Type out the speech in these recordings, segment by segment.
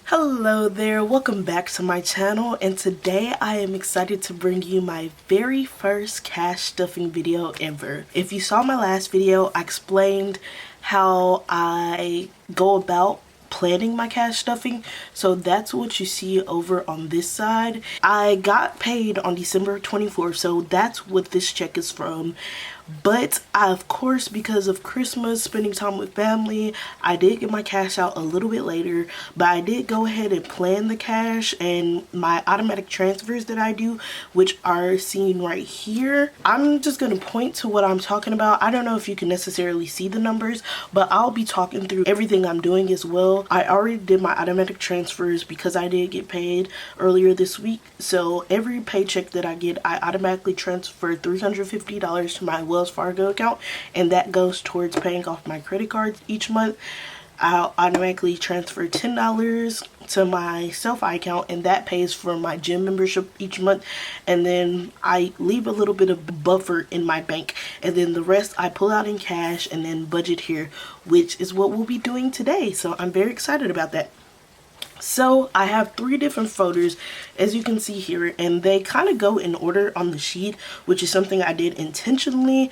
Hello there, welcome back to my channel, and today I am excited to bring you my very first cash stuffing video ever. If you saw my last video, I explained how I go about planning my cash stuffing, so that's what you see over on this side. I got paid on December 24th, so that's what this check is from. But of course, because of Christmas, spending time with family, I did get my cash out a little bit later, but I did go ahead and plan the cash and my automatic transfers that I do, which are seen right here. I'm just going to point to what I'm talking about. I don't know if you can necessarily see the numbers, but I'll be talking through everything I'm doing as well. I already did my automatic transfers because I did get paid earlier this week. So every paycheck that I get, I automatically transfer $350 to my Wells Fargo account, and that goes towards paying off my credit cards each month. I'll automatically transfer $10 to my SoFi account, and that pays for my gym membership each month. And then I leave a little bit of buffer in my bank, and then the rest I pull out in cash and then budget here, which is what we'll be doing today. So I'm very excited about that. So I have 3 different folders, as you can see here, and they kind of go in order on the sheet, which is something I did intentionally.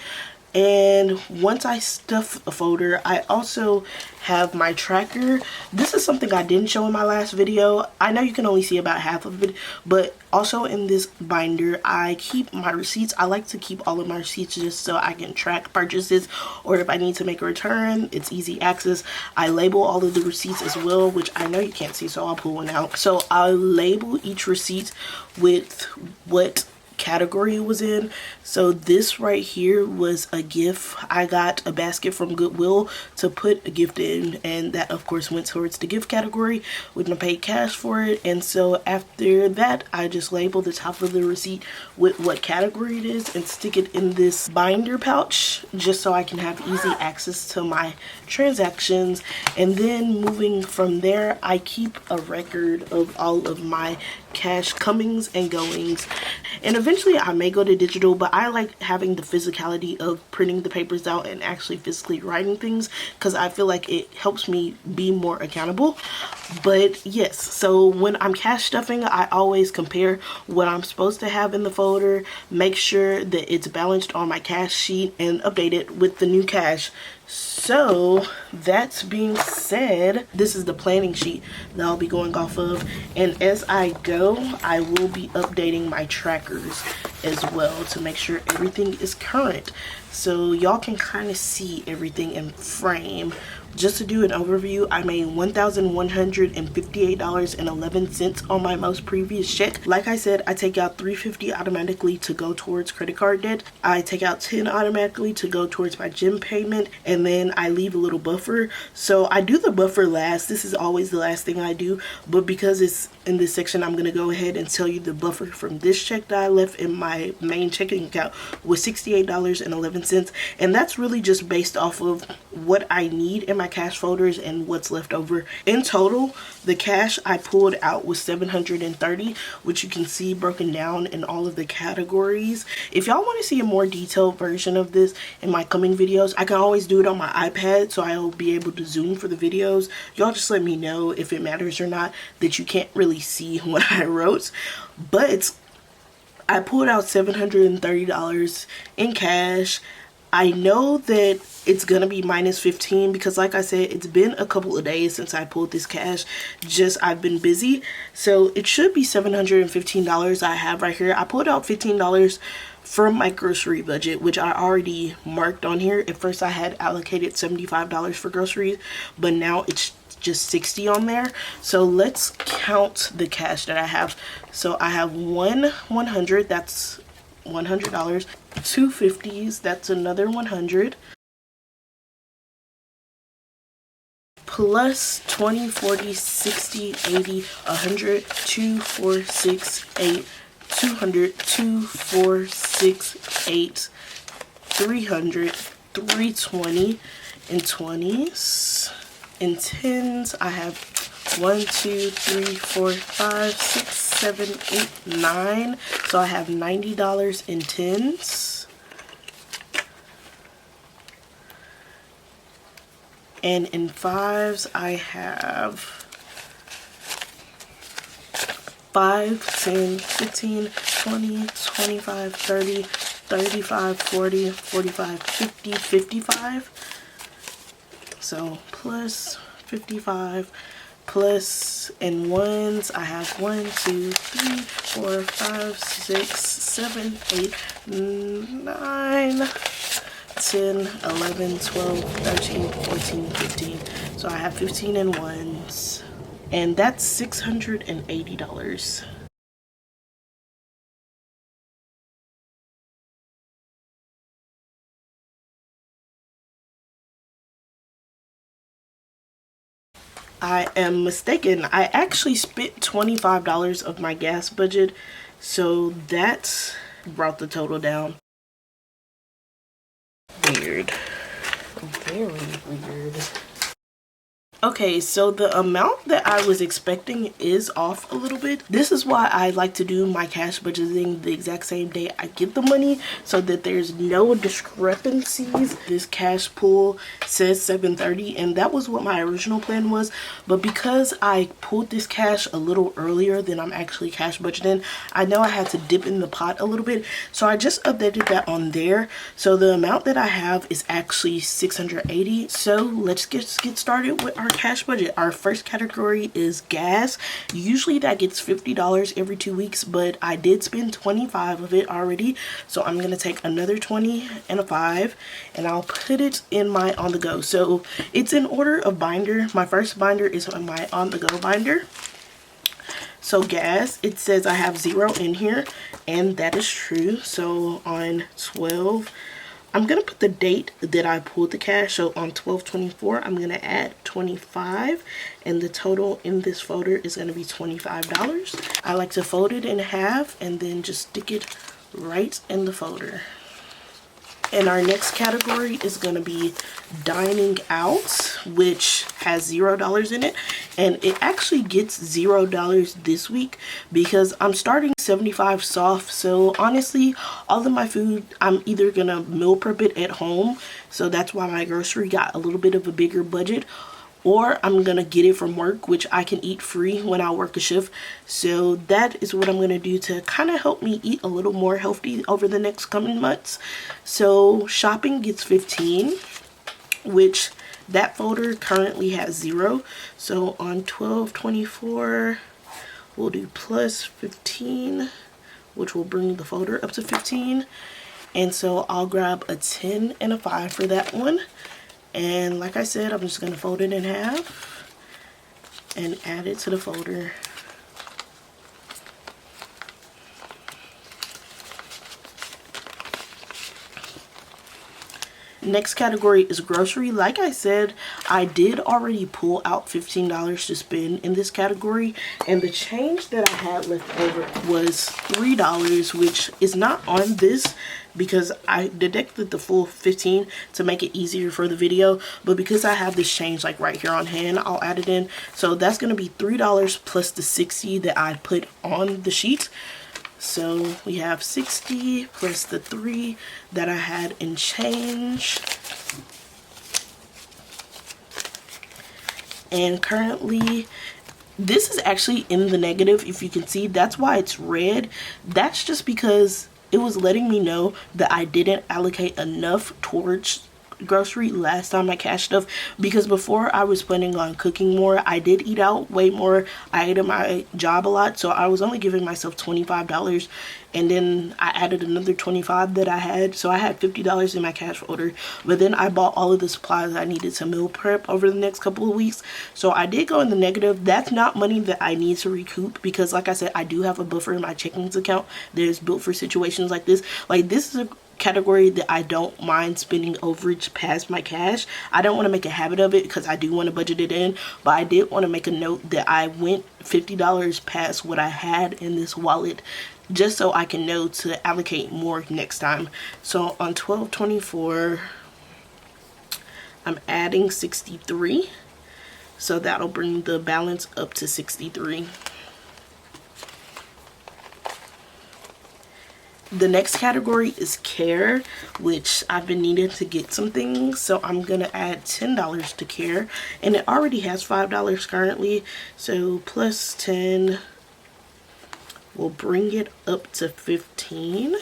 And once I stuff a folder, I also have my tracker. This is something I didn't show in my last video. I know you can only see about half of it, but also in this binder, I keep my receipts. I like to keep all of my receipts just so I can track purchases, or if I need to make a return, it's easy access. I label all of the receipts as well, which I know you can't see, so I'll pull one out. So I'll label each receipt with what category it was in. So this right here was a gift. I got a basket from Goodwill to put a gift in, and that of course went towards the gift category when I paid cash for it. And so after that, I just label the top of the receipt with what category it is and stick it in this binder pouch just so I can have easy access to my transactions. And then moving from there, I keep a record of all of my cash comings and goings, and eventually I may go to digital, but I like having the physicality of printing the papers out and actually physically writing things because I feel like it helps me be more accountable. But yes, so when I'm cash stuffing, I always compare what I'm supposed to have in the folder, make sure that it's balanced on my cash sheet, and update it with the new cash. So that being said, this is the planning sheet that I'll be going off of, and as I go, I will be updating my trackers as well to make sure everything is current, so y'all can kind of see everything in frame. Just to do an overview, I made $1,158.11 on my most previous check. Like I said, I take out $350 automatically to go towards credit card debt. I take out $10 automatically to go towards my gym payment, and then I leave a little buffer. So I do the buffer last. This is always the last thing I do, but because it's in this section, I'm going to go ahead and tell you the buffer from this check that I left in my main checking account was $68.11, and that's really just based off of what I need in my cash folders and what's left over. In total, the cash I pulled out was $730, which you can see broken down in all of the categories. If y'all want to see a more detailed version of this in my coming videos, I can always do it on my iPad, so I'll be able to zoom for the videos. Y'all just let me know if it matters or not that you can't really see what I wrote. But I pulled out $730 in cash. I know that it's gonna be minus 15 because, like I said, it's been a couple of days since I pulled this cash. Just I've been busy, so it should be $715 I have right here. I pulled out $15 from my grocery budget, which I already marked on here. At first I had allocated $75 for groceries, but now it's just $60 on there. So let's count the cash that I have. So I have 100, that's $100, 250s, that's another 100, plus 20, 40, 60, 80, 100, 2, 4, 6, 8, 200, 2, 4, 6, 8, 300, 320 in 20s. In 10s, I have 1, 2, 3, 4, 5, 6, 7, 8, 9. So I have $90 in 10s. And in 5s, I have 5, 10, 15, 20, 25, 30, 35, 40, 45, 50, 55. So plus 55 plus in ones, I have 1, 2, 3, 4, 5, 6, 7, 8, 9, 10, 11, 12, 13, 14, 15. So I have 15 in ones, and that's $680. I am mistaken. I actually spent $25 of my gas budget, so that brought the total down. Weird. Very weird. Okay, so the amount that I was expecting is off a little bit. This is why I like to do my cash budgeting the exact same day I get the money, so that there's no discrepancies. This cash pool says 7:30, and that was what my original plan was, but because I pulled this cash a little earlier than I'm actually cash budgeting, I know I had to dip in the pot a little bit, so I just updated that on there. So the amount that I have is actually $680. So let's get started with our cash budget. Our first category is gas. Usually that gets $50 every 2 weeks, but I did spend 25 of it already, so I'm gonna take another 20 and a 5, and I'll put it in my on the go. So it's in order of binder. My first binder is my on the go binder. So gas, it says I have 0 in here, and that is true. So on 12, I'm going to put the date that I pulled the cash. So on 12/24, I'm going to add 25, and the total in this folder is going to be $25. I like to fold it in half and then just stick it right in the folder. And our next category is going to be dining out, which has $0 in it, and it actually gets $0 this week because I'm starting 75 soft. So honestly, all of my food, I'm either gonna meal prep it at home, so that's why my grocery got a little bit of a bigger budget, or I'm gonna get it from work, which I can eat free when I work a shift. So that is what I'm gonna do to kind of help me eat a little more healthy over the next coming months. So shopping gets 15, which that folder currently has 0. So on 12/24, we'll do plus 15, which will bring the folder up to 15. And so I'll grab a 10 and a 5 for that one. And like I said, I'm just going to fold it in half and add it to the folder. Next category is grocery. Like I said, I did already pull out $15 to spend in this category, and the change that I had left over was $3, which is not on this because I deducted the full 15 to make it easier for the video, but because I have this change like right here on hand, I'll add it in. So that's going to be $3 plus the 60 that I put on the sheet. So we have 60 plus the 3 that I had in change. And currently, this is actually in the negative, if you can see. That's why it's red. That's just because it was letting me know that I didn't allocate enough towards grocery last time I cashed stuff, because before I was planning on cooking more. I did eat out way more. I ate at my job a lot, so I was only giving myself $25, and then I added another 25 that I had, so I had $50 in my cash folder. But then I bought all of the supplies I needed to meal prep over the next couple of weeks, so I did go in the negative. That's not money that I need to recoup, because like I said, I do have a buffer in my checkings account that is built for situations like this. Like, this is a category that I don't mind spending overage past my cash. I don't want to make a habit of it because I do want to budget it in, but I did want to make a note that I went $50 past what I had in this wallet, just so I can know to allocate more next time. So on 12/24, I'm adding 63, so that'll bring the balance up to 63. The next category is care, which I've been needing to get some things, so I'm gonna add $10 to care, and it already has $5 currently, so plus 10 will bring it up to 15,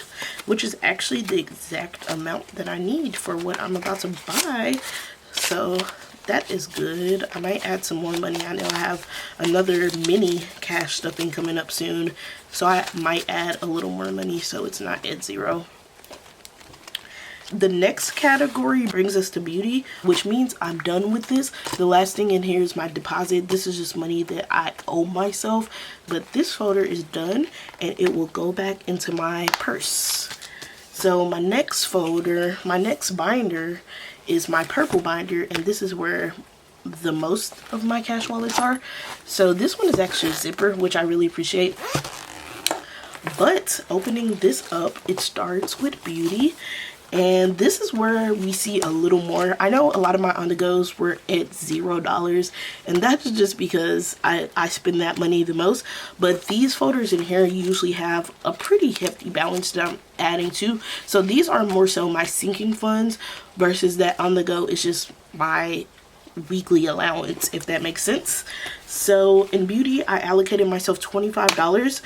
which is actually the exact amount that I need for what I'm about to buy. So that is good. I might add some more money. I know I have another mini cash stuffing coming up soon, so I might add a little more money so it's not at 0. The next category brings us to beauty, which means I'm done with this. The last thing in here is my deposit. This is just money that I owe myself, but this folder is done and it will go back into my purse. So my next folder, my next binder is my purple binder, and this is where the most of my cash wallets are. So this one is actually a zipper, which I really appreciate. But opening this up, it starts with beauty, and this is where we see a little more. I know a lot of my on-the-goes were at $0, and that's just because I spend that money the most. But these folders in here usually have a pretty hefty balance that I'm adding to. So these are more so my sinking funds versus that on-the-go is just my weekly allowance, if that makes sense. So in beauty, I allocated myself $25,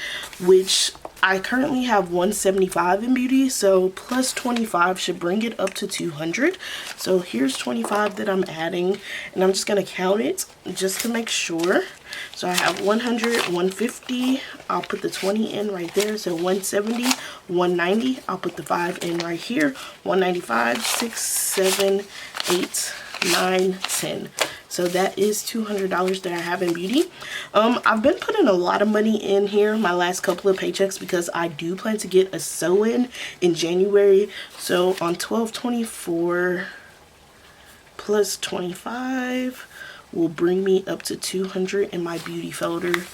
which I currently have $175 in beauty, so plus 25 should bring it up to 200. So here's 25 that I'm adding, and I'm just gonna count it just to make sure. So I have 100, 150, I'll put the 20 in right there, so 170, 190, I'll put the 5 in right here, 195, 6, 7, 8, 9, 10. So that is $200 that I have in beauty. I've been putting a lot of money in here my last couple of paychecks because I do plan to get a sew-in January. So on 12/24 plus 25 will bring me up to 200 in my beauty folder.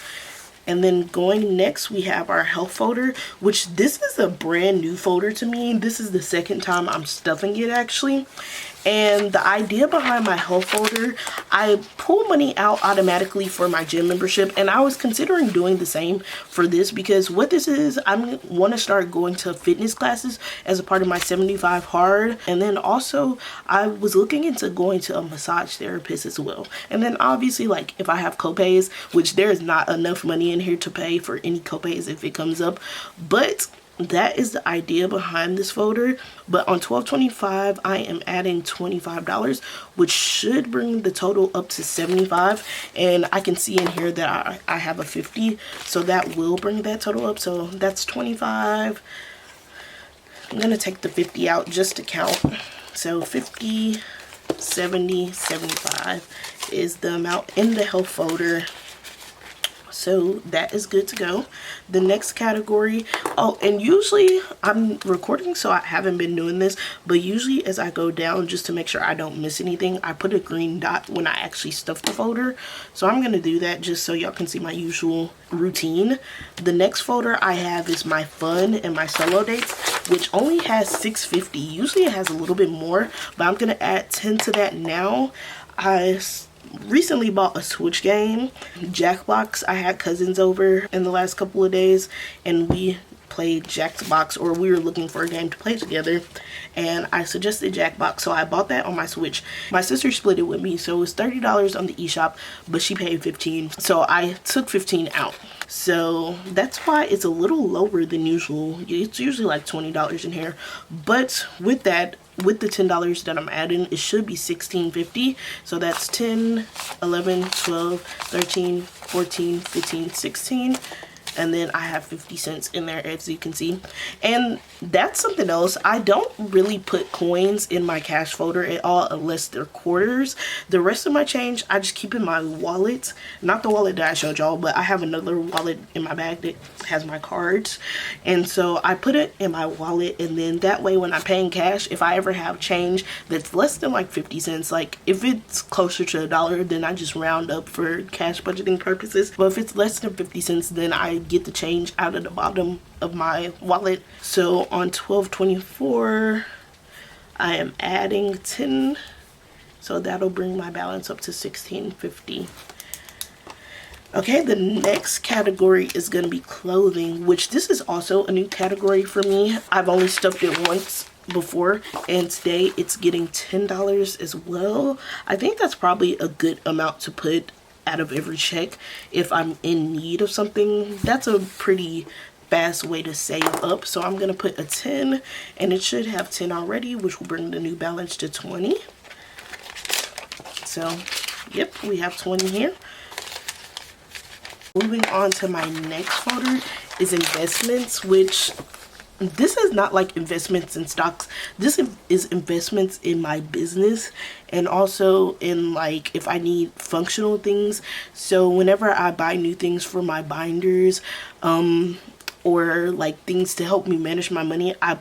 And then going next, we have our health folder, which this is a brand new folder to me. This is the second time I'm stuffing it actually. And the idea behind my health folder, I pull money out automatically for my gym membership, and I was considering doing the same for this because what this is, I want to start going to fitness classes as a part of my 75 hard. And then also I was looking into going to a massage therapist as well. And then obviously, like, if I have copays, which there is not enough money in here to pay for any copays if it comes up, but that is the idea behind this folder. But on 12/25 I am adding $25, which should bring the total up to 75. And I can see in here that I have a 50, so that will bring that total up. So that's 25. I'm gonna take the 50 out just to count. So 50, 70, 75 is the amount in the health folder. So that is good to go. The next category, oh, and usually I'm recording, so I haven't been doing this, but usually as I go down, just to make sure I don't miss anything, I put a green dot when I actually stuff the folder. So I'm gonna do that just so y'all can see my usual routine. The next folder I have is my fun and my solo dates, which only has $650. Usually it has a little bit more, but I'm gonna add 10 to that now. I recently bought a Switch game, Jackbox. I had cousins over in the last couple of days and we played Jackbox, or we were looking for a game to play together, and I suggested Jackbox, so I bought that on my Switch. My sister split it with me, so it was $30 on the eShop, but she paid $15, so I took $15 out. So that's why it's a little lower than usual. It's usually like $20 in here, but with that, with the $10 that I'm adding, it should be $16.50. So that's 10, 11, 12, 13, 14, 15, 16. And then I have 50 cents in there, as you can see. And that's something else. I don't really put coins in my cash folder at all unless they're quarters. The rest of my change I just keep in my wallet. Not the wallet that I showed y'all, but I have another wallet in my bag that has my cards. And so I put it in my wallet, and then that way when I'm paying cash, if I ever have change that's less than like 50 cents, like if it's closer to $1, then I just round up for cash budgeting purposes. But if it's less than 50 cents, then I get the change out of the bottom of my wallet. So on 12/24 I am adding 10, so that'll bring my balance up to $16.50. Okay, the next category is going to be clothing, which this is also a new category for me. I've only stuffed it once before, and today it's getting $10 as well. I think that's probably a good amount to put out of every check if I'm in need of something. That's a pretty fast way to save up. So I'm gonna put a 10, and it should have 10 already, which will bring the new balance to 20. So yep, we have 20 here. Moving on to my next folder is investments, which this is not like investments in stocks. This is investments in my business, and also in like if I need functional things. So whenever I buy new things for my binders, or like things to help me manage my money, I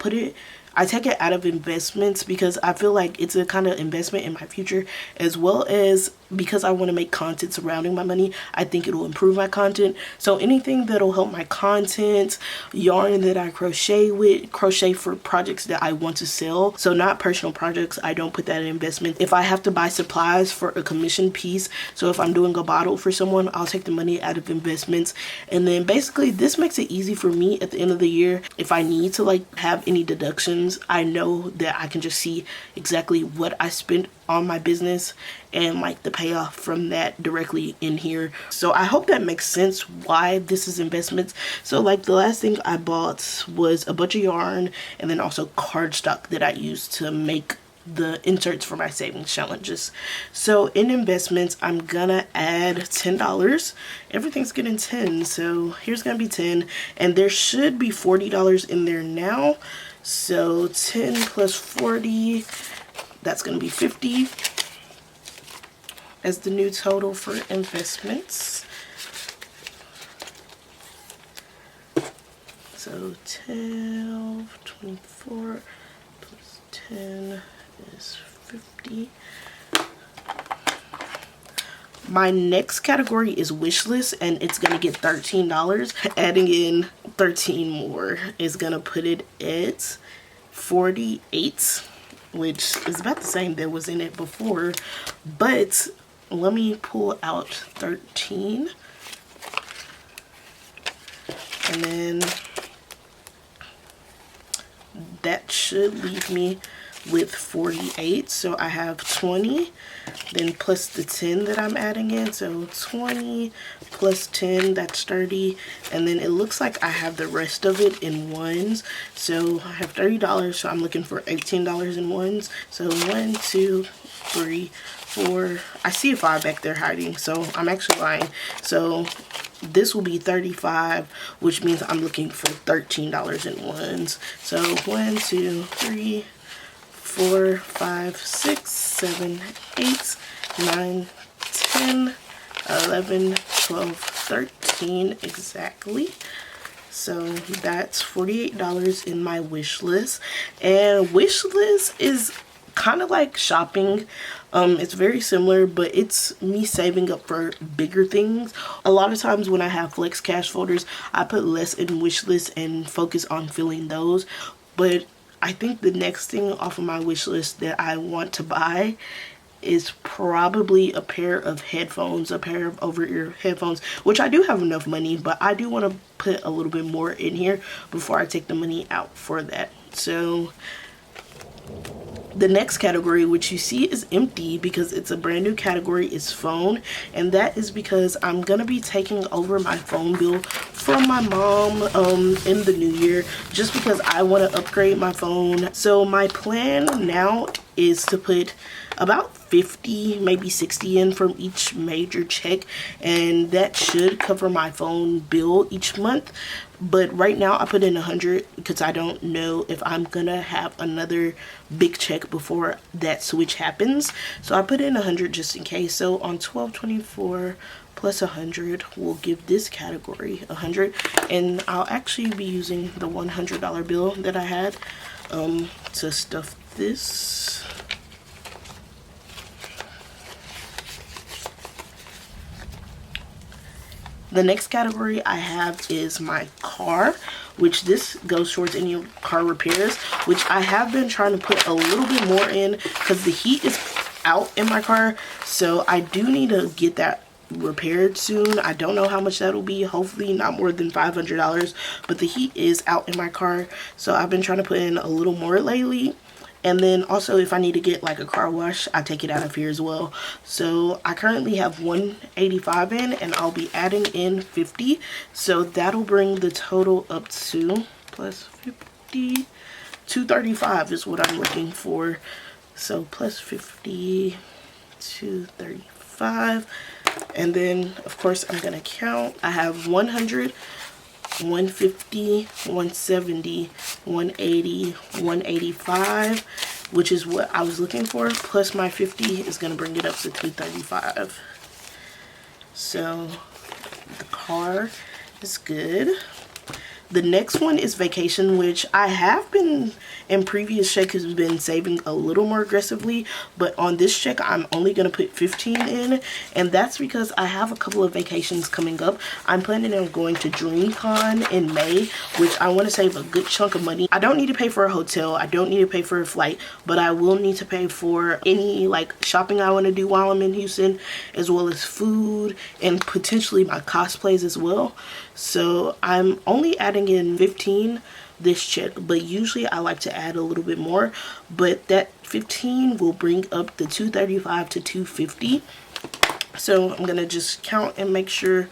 take it out of investments because I feel like it's a kind of investment in my future, as well as because I want to make content surrounding my money. I think it will improve my content. So anything that'll help my content, yarn that I crochet for projects that I want to sell. So not personal projects, I don't put that in investment. If I have to buy supplies for a commission piece, so if I'm doing a bottle for someone, I'll take the money out of investments. And then basically this makes it easy for me at the end of the year. If I need to like have any deductions, I know that I can just see exactly what I spent on my business and like the payoff from that directly in here. So I hope that makes sense why this is investments. So like the last thing I bought was a bunch of yarn, and then also cardstock that I used to make the inserts for my savings challenges. So in investments, I'm gonna add $10. Everything's getting 10, so here's gonna be 10, and there should be $40 in there now. So 10 plus 40, that's gonna be 50 as the new total for investments. So 12, 24 plus 10 is 50. My next category is wish list, and it's gonna get $13. Adding in 13 more is gonna put it at 48, which is about the same that was in it before. But let me pull out 13, and then that should leave me with 48. So I have 20, then plus the 10 that I'm adding in, so 20 plus 10, that's 30. And then it looks like I have the rest of it in ones, so I have $30, so I'm looking for $18 in ones. So 1, 2, 3, 4, I see a 5 back there hiding, so I'm actually lying. So this will be 35, which means I'm looking for $13 in ones. So 1, 2, 3, 4, 5, 6, 7, 8, 9, 10, 11, 12, 13 exactly. So that's $48 in my wish list. And wish list is kind of like shopping. It's very similar, but it's me saving up for bigger things. A lot of times when I have flex cash folders, I put less in wish list and focus on filling those. But I think the next thing off of my wish list that I want to buy is probably a pair of headphones, a pair of over-ear headphones, which I do have enough money, but I do want to put a little bit more in here before I take the money out for that. So the next category, which you see is empty because it's a brand new category, is phone. And that is because I'm gonna be taking over my phone bill from my mom in the new year, just because I want to upgrade my phone. So my plan now is to put about 50, maybe 60 in from each major check, and that should cover my phone bill each month. But right now I put in 100 because I don't know if I'm gonna have another big check before that switch happens. So I put in 100 just in case. So on 1224 plus 100 will give this category 100, and I'll actually be using the $100 bill that I had to stuff this. The next category I have is my car, which this goes towards any car repairs, which I have been trying to put a little bit more in because the heat is out in my car. So I do need to get that repaired soon. I don't know how much that'll be, hopefully not more than $500, but the heat is out in my car. So I've been trying to put in a little more lately. And then also if I need to get like a car wash, I take it out of here as well. So I currently have 185 in, and I'll be adding in 50. So that'll bring the total up to plus 50, 235 is what I'm looking for. So plus 50, 235. And then of course I'm gonna count. I have 100, 150, 170, 180, 185, which is what I was looking for, plus my 50 is going to bring it up to 235. So the car is good. The next one is vacation, which I have been in previous checks has been saving a little more aggressively, but on this check I'm only going to put 15 in, and that's because I have a couple of vacations coming up. I'm planning on going to DreamCon in May, which I want to save a good chunk of money. I don't need to pay for a hotel, I don't need to pay for a flight, but I will need to pay for any like shopping I want to do while I'm in Houston, as well as food and potentially my cosplays as well. So I'm only adding in 15 this check, but usually I like to add a little bit more, but that 15 will bring up the 235 to 250. So I'm gonna just count and make sure.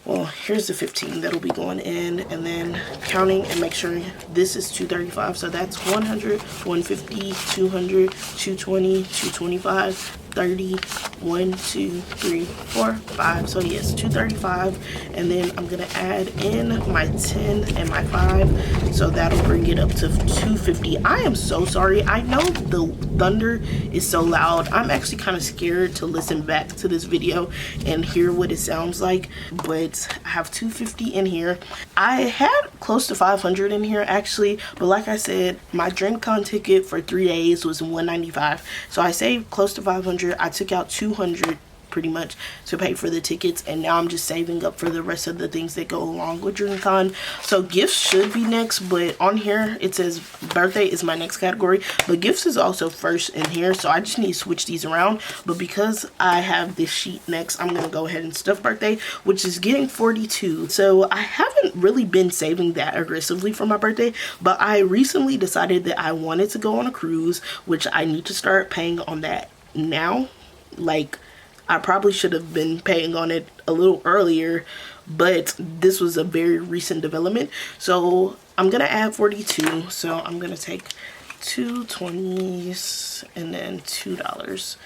Well, here's the 15 that'll be going in, and then counting and make sure this is 235. So that's 100, 150, 200, 220, 225, 30, 1, 2, 3, 4, 5. So yes, 235. And then I'm gonna add in my 10 and my 5. So that'll bring it up to 250. I am so sorry. I know the thunder is so loud. I'm actually kind of scared to listen back to this video and hear what it sounds like, but I have 250 in here. I had close to 500 in here actually, but like I said, my DreamCon ticket for 3 days was $195, so I saved close to 500. I took out 200 pretty much to pay for the tickets, and now I'm just saving up for the rest of the things that go along with DreamCon. So gifts should be next, but on here it says birthday is my next category, but gifts is also first in here, so I just need to switch these around. But because I have this sheet next, I'm gonna go ahead and stuff birthday, which is getting 42. So I haven't really been saving that aggressively for my birthday, but I recently decided that I wanted to go on a cruise, which I need to start paying on that now. Like, I probably should have been paying on it a little earlier, but this was a very recent development. So I'm gonna add 42. So I'm gonna take 2 20s and then $2.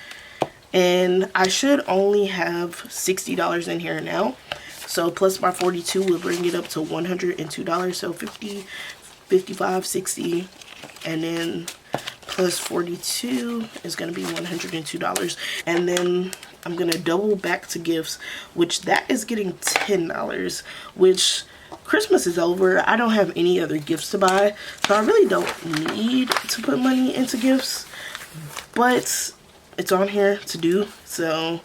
And I should only have $60 in here now. So plus my 42 will bring it up to $102. So 50, 55, 60, and then plus 42 is going to be $102. And then I'm going to double back to gifts, which that is getting $10, which Christmas is over. I don't have any other gifts to buy, so I really don't need to put money into gifts, but it's on here to do. So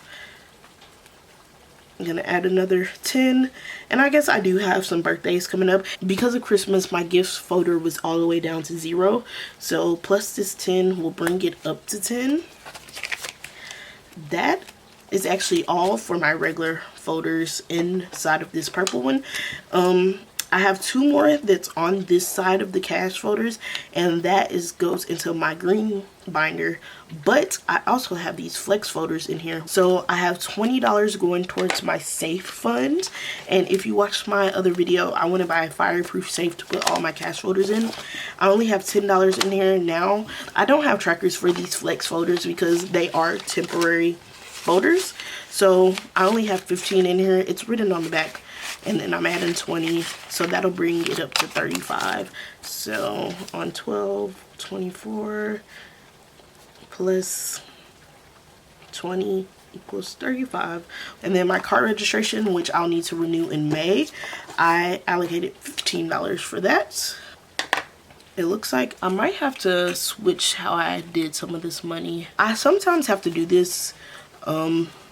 I'm gonna add another 10, and I guess I do have some birthdays coming up. Because of Christmas, my gifts folder was all the way down to 0, so plus this 10 will bring it up to 10. That is actually all for my regular folders inside of this purple one. I have 2 more that's on this side of the cash folders, and that goes into my green binder. But I also have these flex folders in here. So I have $20 going towards my safe fund. And if you watched my other video, I want to buy a fireproof safe to put all my cash folders in. I only have $10 in here now. I don't have trackers for these flex folders because they are temporary folders. So I only have 15 in here. It's written on the back. And then I'm adding 20, so that'll bring it up to 35. So on 12, 24 plus 20 equals 35. And then my car registration, which I'll need to renew in May, I allocated $15 for that. It looks like I might have to switch how I did some of this money. I sometimes have to do this,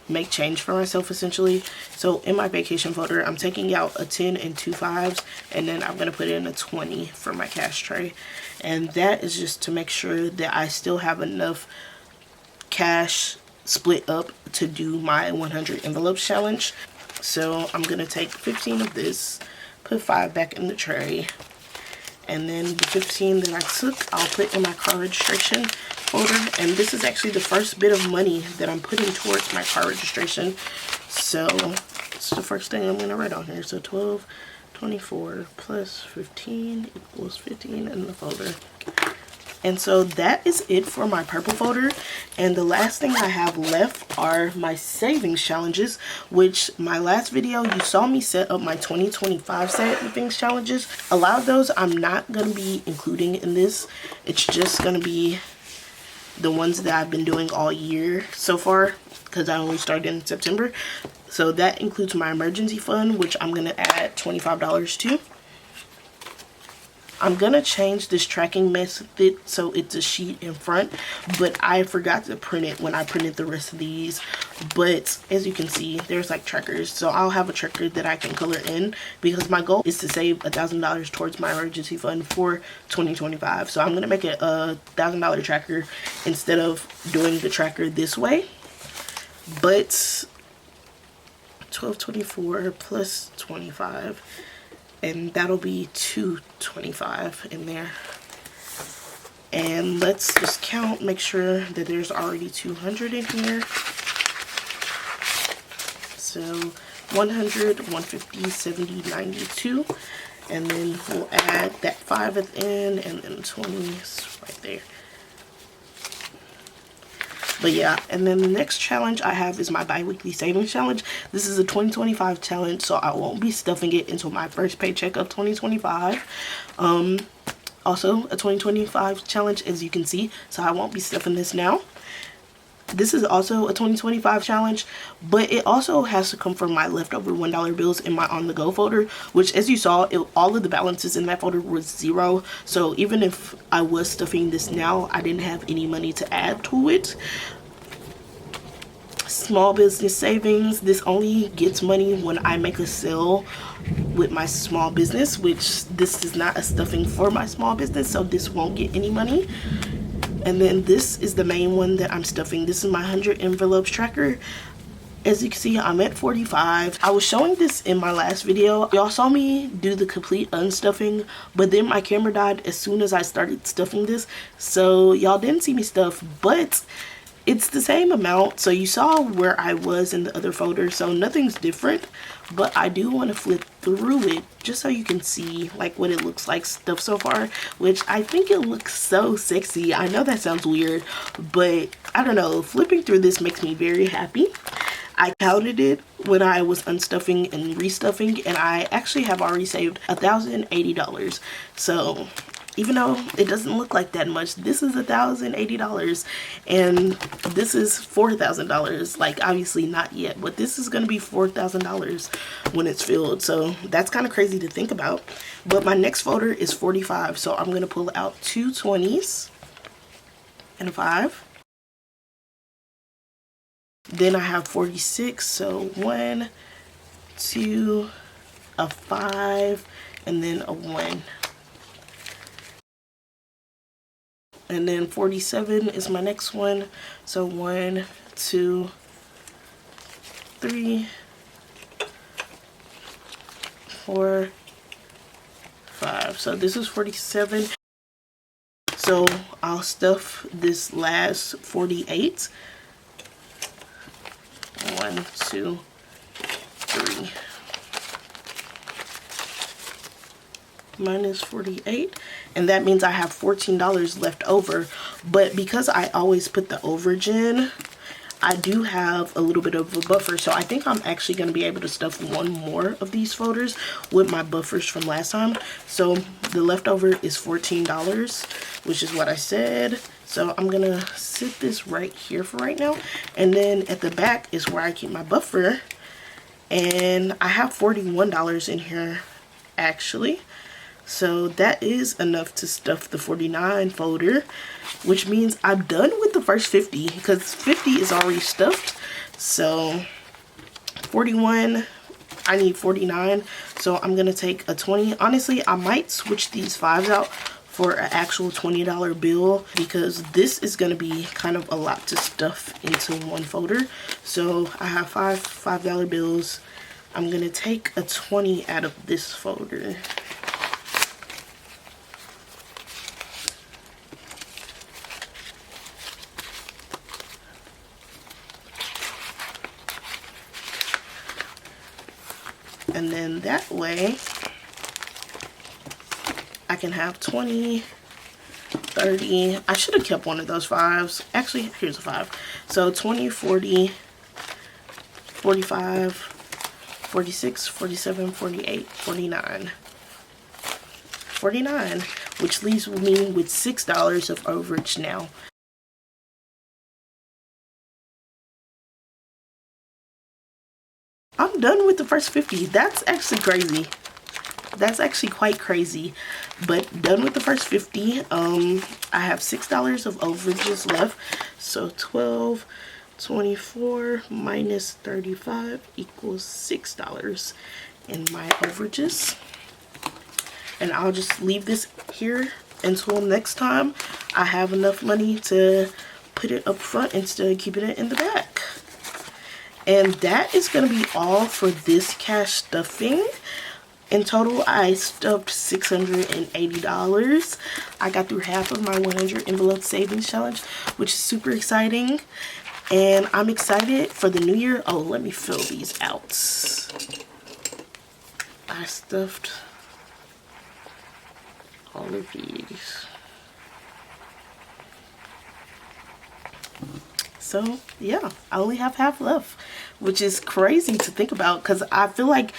make change for myself essentially. So in my vacation folder, I'm taking out a 10 and 2 5s, and then I'm gonna put in a 20 for my cash tray, and that is just to make sure that I still have enough cash split up to do my 100 envelopes challenge. So I'm gonna take 15 of this, put 5 back in the tray, And then the 15 that I took, I'll put in my car registration folder. And this is actually the first bit of money that I'm putting towards my car registration. So it's the first thing I'm going to write on here. So 1224 plus 15 equals 15 in the folder. And so that is it for my purple folder. And the last thing I have left are my savings challenges, which my last video you saw me set up my 2025 savings challenges. A lot of those I'm not going to be including in this. It's just going to be the ones that I've been doing all year so far, because I only started in September. So that includes my emergency fund, which I'm going to add $25 to. I'm going to change this tracking method so it's a sheet in front, but I forgot to print it when I printed the rest of these. But as you can see, there's like trackers. So I'll have a tracker that I can color in, because my goal is to save $1,000 towards my emergency fund for 2025. So I'm going to make it a $1,000 tracker instead of doing the tracker this way. But 1224 plus 25. And that'll be 225 in there. And let's just count, make sure that there's already 200 in here. So 100, 150, 70, 92. And then we'll add that 5 at the end, and then 20 is right there. But yeah, and then the next challenge I have is my bi-weekly savings challenge. This is a 2025 challenge, so I won't be stuffing it until my first paycheck of 2025. Also a 2025 challenge, as you can see, so I won't be stuffing this now. This is also a 2025 challenge, but it also has to come from my leftover $1 bills in my on the go folder, which, as you saw, all of the balances in that folder was 0. So even if I was stuffing this now, I didn't have any money to add to it. Small business savings, this only gets money when I make a sale with my small business, which this is not a stuffing for my small business, so this won't get any money. And then this is the main one that I'm stuffing. This is my 100 envelopes tracker. As you can see, I'm at 45. I was showing this in my last video. Y'all saw me do the complete unstuffing, but then my camera died as soon as I started stuffing this. So y'all didn't see me stuff, but it's the same amount. So you saw where I was in the other folder, so nothing's different. But I do want to flip through it just so you can see like what it looks like stuff so far, which I think it looks so sexy. I know that sounds weird, but I don't know, flipping through this makes me very happy. I counted it when I was unstuffing and restuffing, and I actually have already saved $1,080. So even though it doesn't look like that much, this is $1,080, and this is $4,000. Like, obviously not yet, but this is going to be $4,000 when it's filled. So that's kind of crazy to think about. But my next folder is 45, so I'm going to pull out 2 20s and a 5. Then I have 46, so 1, 2, a 5, and then a 1. And then 47 is my next one. So 1, 2, 3, 4, 5. So this is 47. So I'll stuff this last 48. 1, 2, 3. Minus 48, and that means I have $14 left over. But because I always put the overage in, I do have a little bit of a buffer, so I think I'm actually going to be able to stuff one more of these folders with my buffers from last time. So the leftover is $14, which is what I said. So I'm gonna sit this right here for right now, and then at the back is where I keep my buffer, and I have $41 in here actually. So that is enough to stuff the 49 folder, which means I'm done with the first 50 because 50 is already stuffed. So 41, I need 49. So I'm going to take a 20. Honestly, I might switch these 5s out for an actual $20 bill because this is going to be kind of a lot to stuff into one folder. So I have 5 $5 bills. I'm going to take a 20 out of this folder. that way I can have 20, 30. I should have kept one of those 5s. Actually, here's a 5. So 20, 40, 45, 46, 47, 48, 49. 49, which leaves me with $6 of overage now. I'm done with the first 50. That's actually crazy. That's actually quite crazy, but done with the first 50. I have $6 of overages left, so 12, 24 minus 35 equals $6 in my overages. And I'll just leave this here until next time I have enough money to put it up front instead of keeping it in the back. And that is going to be all for this cash stuffing. In total, I stuffed $680. I got through half of my 100 envelope savings challenge, which is super exciting. And I'm excited for the new year. Oh, let me fill these out. I stuffed all of these. So yeah, I only have half left, which is crazy to think about because I feel like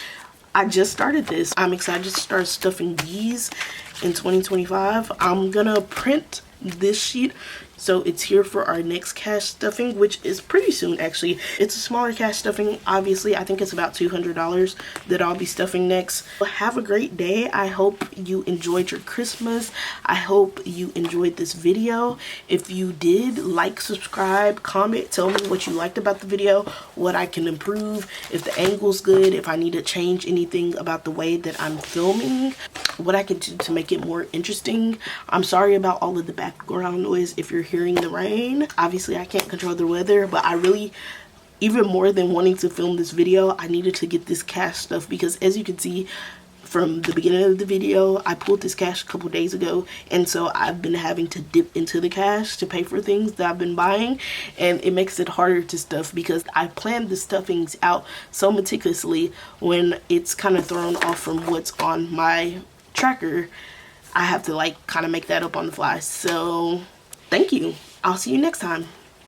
I just started this. I'm excited to start stuffing these in 2025. I'm gonna print this sheet so it's here for our next cash stuffing, which is pretty soon actually. It's a smaller cash stuffing. Obviously, I think it's about $200 that I'll be stuffing next. Have a great day. I hope you enjoyed your Christmas. I hope you enjoyed this video. If you did, like, subscribe, comment, tell me what you liked about the video, what I can improve, if the angle's good, if I need to change anything about the way that I'm filming, what I can do to make it more interesting. I'm sorry about all of the background noise if you're hearing the rain. Obviously, I can't control the weather, but I really, even more than wanting to film this video, I needed to get this cash stuff because as you can see from the beginning of the video, I pulled this cash a couple days ago, and so I've been having to dip into the cash to pay for things that I've been buying, and it makes it harder to stuff because I planned the stuffings out so meticulously. When it's kind of thrown off from what's on my tracker, I have to like kind of make that up on the fly. So thank you. I'll see you next time.